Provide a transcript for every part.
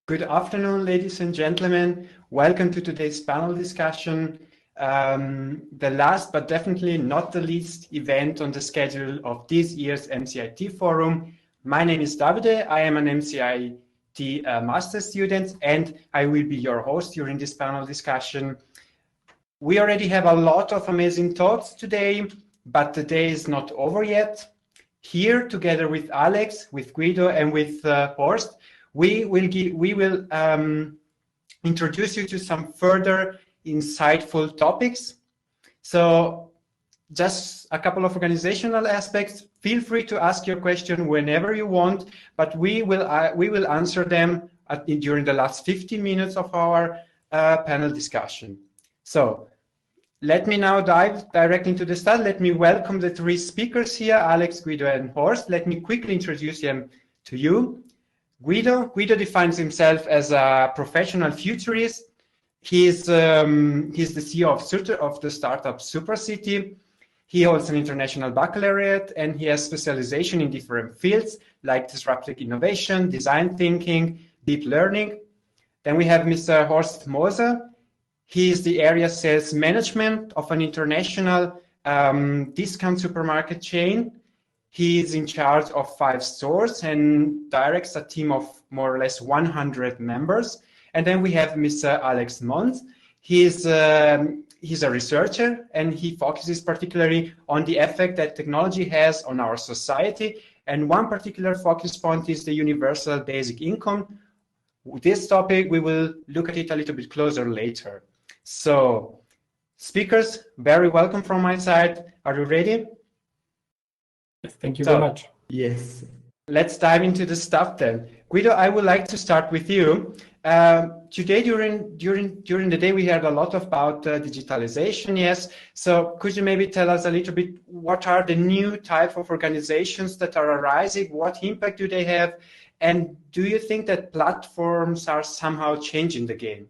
Good afternoon, ladies and gentlemen. Welcome to today's panel discussion, the last but definitely not the least event on the schedule of this year's MCIT Forum. My name is Davide. I am an MCIT master student, and I will be your host during this panel discussion. We already have a lot of amazing talks today, but the day is not over yet. Here, together with Alex, with Guido, and with Horst, we will introduce you to some further insightful topics. So just a couple of organizational aspects. Feel free to ask your question whenever you want, but we will answer them during the last 15 minutes of our panel discussion. So let me now dive directly into the start. Let me welcome the three speakers here, Alex, Guido, and Horst. Let me quickly introduce them to you. Guido defines himself as a professional futurist. He's the CEO of the startup SuperCity. He holds an international baccalaureate, and he has specialization in different fields like disruptive innovation, design thinking, deep learning. Then we have Mr. Horst Moser. He is the area sales management of an international discount supermarket chain. He is in charge of 5 stores and directs a team of more or less 100 members. And then we have Mr. Alex Mons. He's a researcher, and he focuses particularly on the effect that technology has on our society. And one particular focus point is the universal basic income. This topic, we will look at it a little bit closer later. So, speakers, very welcome from my side. Are you ready? Yes, thank you very much. Yes. Let's dive into the stuff then. Guido, I would like to start with you. Today, during the day, we heard a lot about digitalization, yes. So could you maybe tell us a little bit what are the new type of organizations that are arising? What impact do they have? And do you think that platforms are somehow changing the game?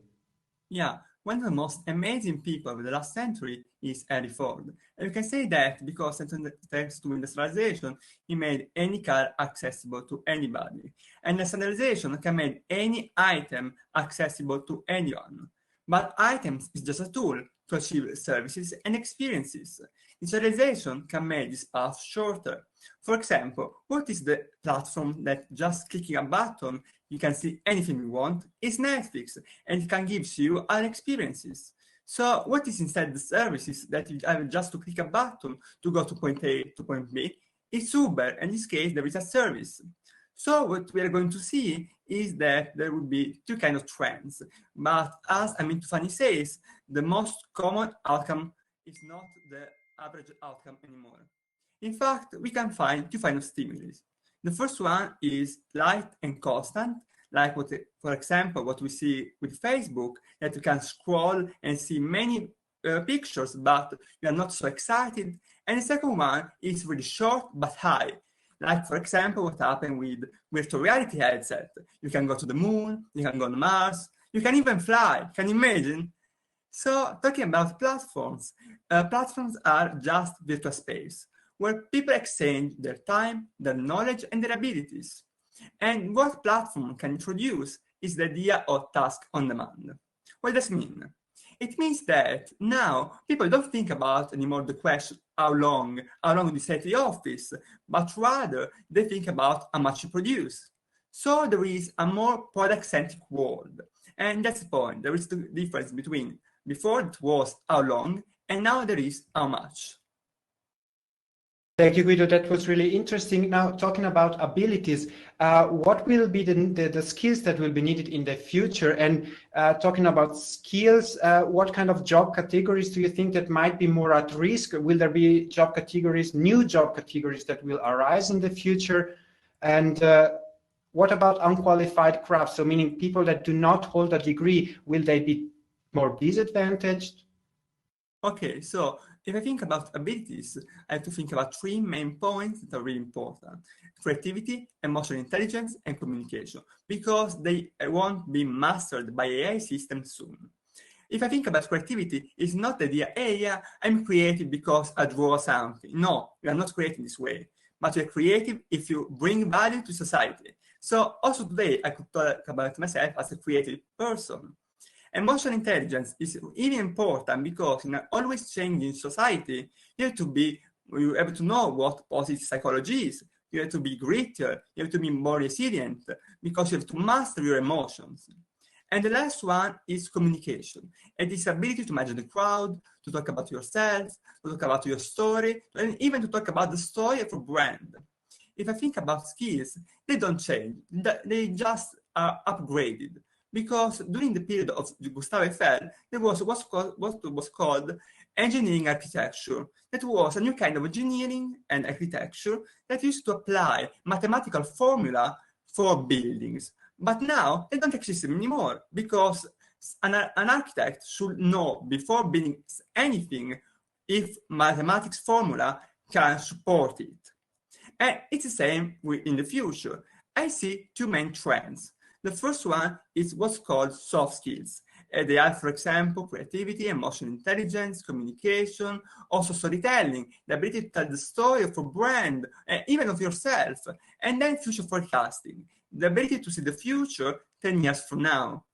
Yeah, one of the most amazing people of the last century is Henry Ford. And you can say that because thanks to industrialization, he made any car accessible to anybody. And industrialization can make any item accessible to anyone. But items is just a tool to achieve services and experiences. Industrialization can make this path shorter. For example, what is the platform that just clicking a button you can see anything you want? Is Netflix, and it can give you other experiences. So what is instead the services that you have just to click a button to go to point A to point B? It's Uber. In this case, there is a service. So what we are going to see is that there will be 2 kinds of trends. But as Amin Tufani says, the most common outcome is not the average outcome anymore. In fact, we can find 2 kinds of stimuli. The first one is light and constant, like for example, what we see with Facebook, that you can scroll and see many pictures, but you are not so excited. And the second one is really short but high. Like, for example, what happened with virtual reality headset. You can go to the moon, you can go to Mars, you can even fly. Can you imagine? So, talking about platforms, platforms are just virtual space where people exchange their time, their knowledge, and their abilities. And what platform can introduce is the idea of task on demand. What does it mean? It means that now people don't think about anymore the question, how long do you stay at the office, but rather they think about how much you produce. So there is a more product-centric world. And that's the point. There is the difference between before it was how long, and now there is how much. Thank you, Guido. That was really interesting. Now, talking about abilities, what will be the skills that will be needed in the future? And talking about skills, what kind of job categories do you think that might be more at risk? Will there be job categories, new job categories that will arise in the future? And what about unqualified crafts? So meaning people that do not hold a degree, will they be more disadvantaged? Okay, so if I think about abilities, I have to think about 3 main points that are really important: creativity, emotional intelligence, and communication, because they won't be mastered by AI systems soon. If I think about creativity, it's not the idea, hey, yeah, I'm creative because I draw something. No, we are not creative this way. But you're creative if you bring value to society. So also today, I could talk about myself as a creative person. Emotional intelligence is even important because in an always changing society, you have to know what positive psychology is. You have to be grittier, you have to be more resilient, because you have to master your emotions. And the last one is communication, and this ability to manage the crowd, to talk about yourself, to talk about your story, and even to talk about the story of a brand. If I think about skills, they don't change, they just are upgraded. Because during the period of Gustave Eiffel, there was what was called engineering architecture. That was a new kind of engineering and architecture that used to apply mathematical formula for buildings. But now they don't exist anymore because an architect should know before building anything if mathematics formula can support it. And it's the same in the future. I see two main trends. The first one is what's called soft skills. They are, for example, creativity, emotional intelligence, communication, also storytelling, the ability to tell the story of a brand, even of yourself, and then future forecasting, the ability to see the future 10 years from now.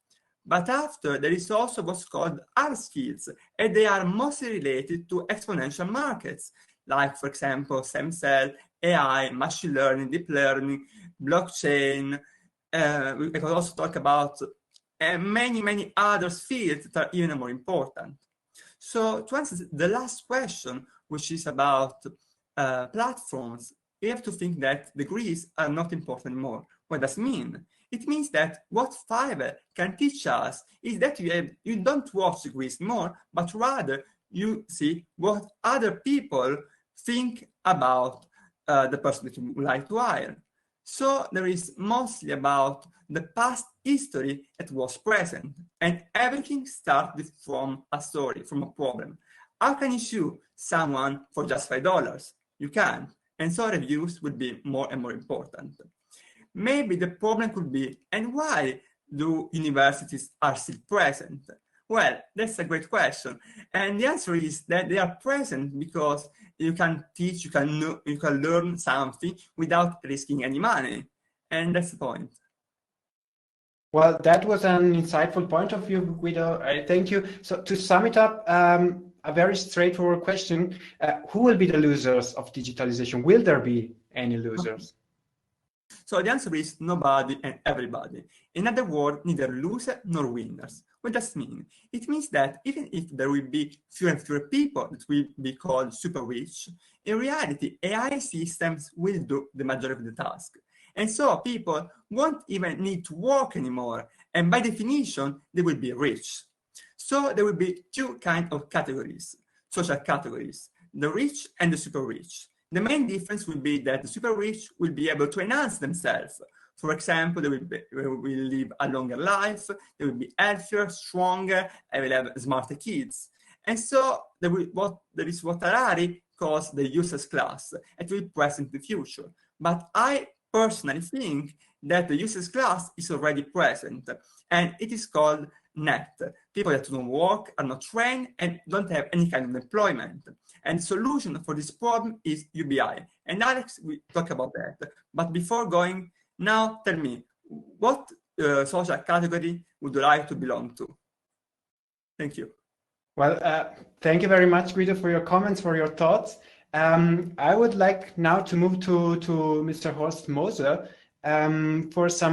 But after, there is also what's called hard skills, and they are mostly related to exponential markets, like, for example, stem cell, AI, machine learning, deep learning, blockchain. We can also talk about many other fields that are even more important. So to answer the last question, which is about platforms, we have to think that degrees are not important anymore. What does it mean? It means that what Fiverr can teach us is that you don't watch degrees more, but rather you see what other people think about the person that you would like to hire. So there is mostly about the past history that was present, and everything started from a story, from a problem. How can you sue someone for just $5? You can't, and so reviews will be more and more important. Maybe the problem could be, and why do universities are still present? Well, that's a great question, and the answer is that they are present because you can teach, you can learn something without risking any money, and that's the point. Well, that was an insightful point of view, Guido. I thank you. So to sum it up, a very straightforward question: who will be the losers of digitalization? Will there be any losers? So the answer is nobody and everybody. In other words, neither losers nor winners. What does it mean? It means that even if there will be fewer and fewer people that will be called super rich, in reality, AI systems will do the majority of the task. And so people won't even need to work anymore, and by definition, they will be rich. So there will be two kinds of categories, social categories, the rich and the super rich. The main difference will be that the super rich will be able to enhance themselves. For example, they will live a longer life, they will be healthier, stronger, and will have smarter kids. And so there is what Harari calls the useless class, and will be present in the future. But I personally think that the useless class is already present, and it is called net. People that don't work, are not trained, and don't have any kind of employment. And the solution for this problem is UBI. And Alex will talk about that. But before going, now tell me, what social category would you like to belong to? Thank you. Well, thank you very much, Guido, for your comments, for your thoughts. I would like now to move to Mr. Horst Moser for some